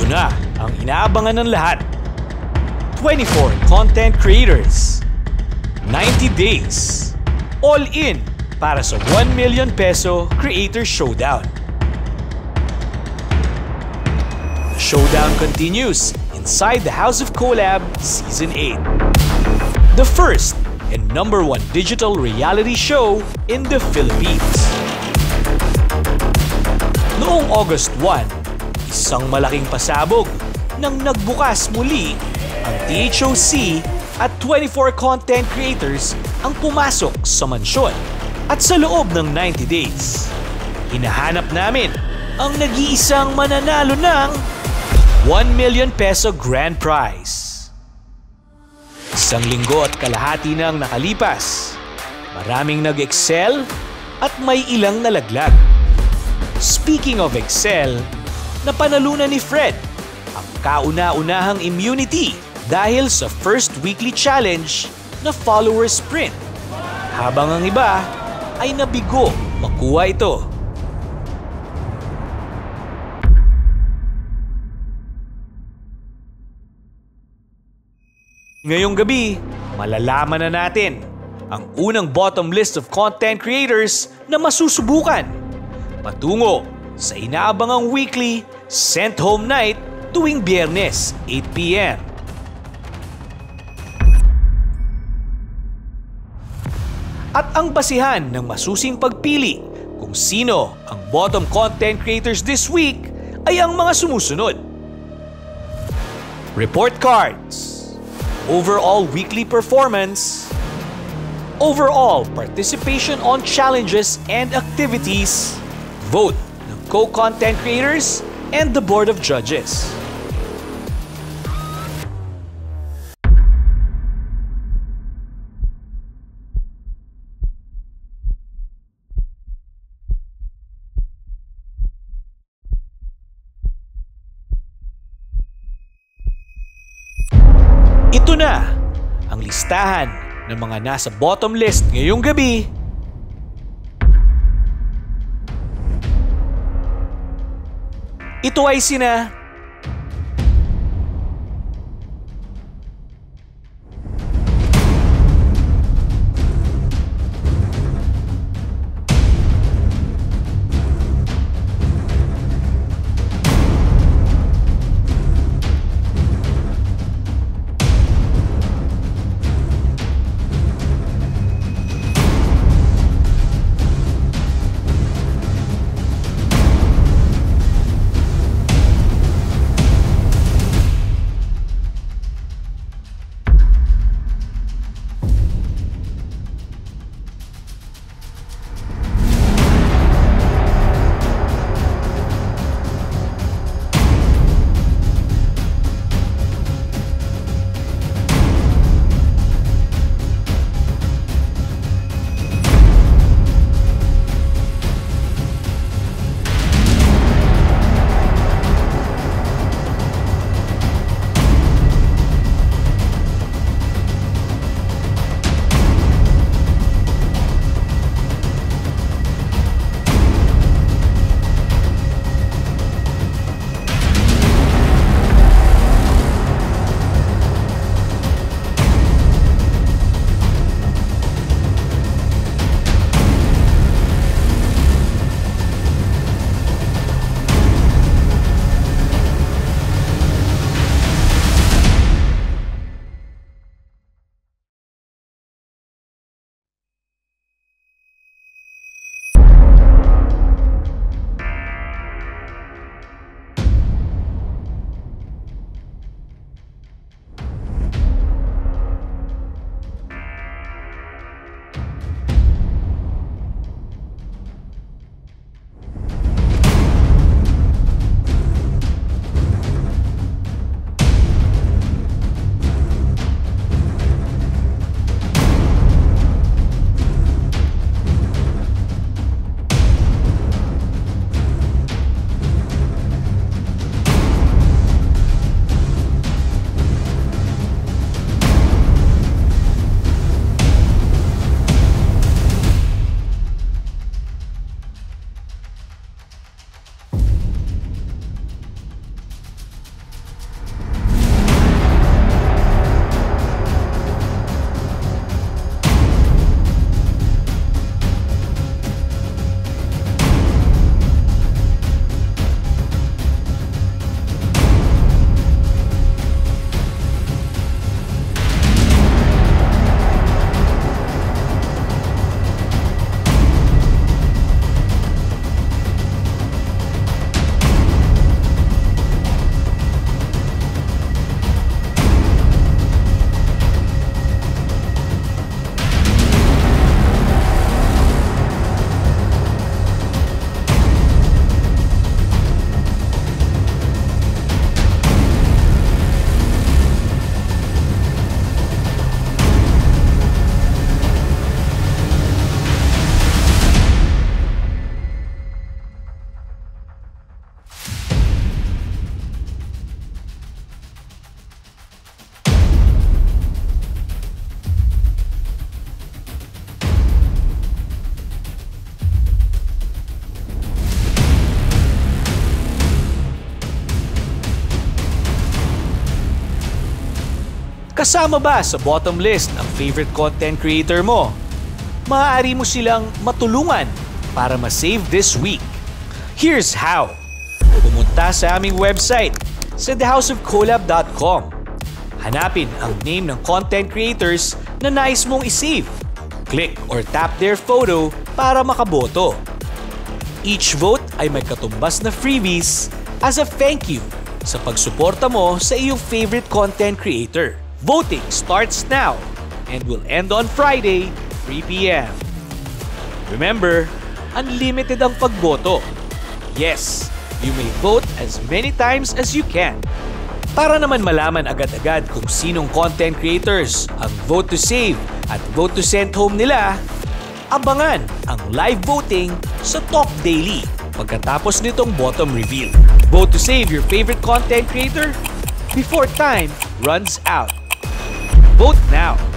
na ang inaabangan ng lahat. 24 content creators. 90 days. All in para sa 1 million peso Creator Showdown. The showdown continues inside the House of Collab Season 8. The first and #1 digital reality show in the Philippines. Noong August 1, isang malaking pasabog nang nagbukas muli ang THOC at 24 content creators ang pumasok sa mansyon. At sa loob ng 90 days, hinahanap namin ang nag-iisang mananalo ng 1 million peso grand prize. Isang linggo at kalahati nang nakalipas. Maraming nag-excel at may ilang nalaglag. Speaking of excel, napanalunan ni Fred ang kauna-unahang immunity dahil sa first weekly challenge na follower sprint, habang ang iba ay nabigo makuha ito. Ngayong gabi, malalaman na natin ang unang bottom list of content creators na masusubukan patungo sa inaabangang weekly Sent Home Night tuwing Biyernes, 8 p.m. At ang basihan ng masusing pagpili kung sino ang bottom content creators this week ay ang mga sumusunod. Report cards, overall weekly performance, overall participation on challenges and activities, vote ng co-content creators and the board of judges. Ito na ang listahan ng mga nasa bottom list ngayong gabi. Ito ay sina Kasama ba sa bottom list ang favorite content creator mo? Maaari mo silang matulungan para ma-save this week. Here's how. Pumunta sa aming website sa thehouseofcolab.com. Hanapin ang name ng content creators na nais mong isave. Click or tap their photo para makaboto. Each vote ay may katumbas na freebies as a thank you sa pagsuporta mo sa iyong favorite content creator. Voting starts now and will end on Friday, 3 p.m. Remember, unlimited ang pagboto. Yes, you may vote as many times as you can. Para naman malaman agad-agad kung sinong content creators ang vote to save at vote to send home nila, abangan ang live voting sa Talk Daily pagkatapos nitong bottom reveal. Vote to save your favorite content creator before time runs out. Vote now!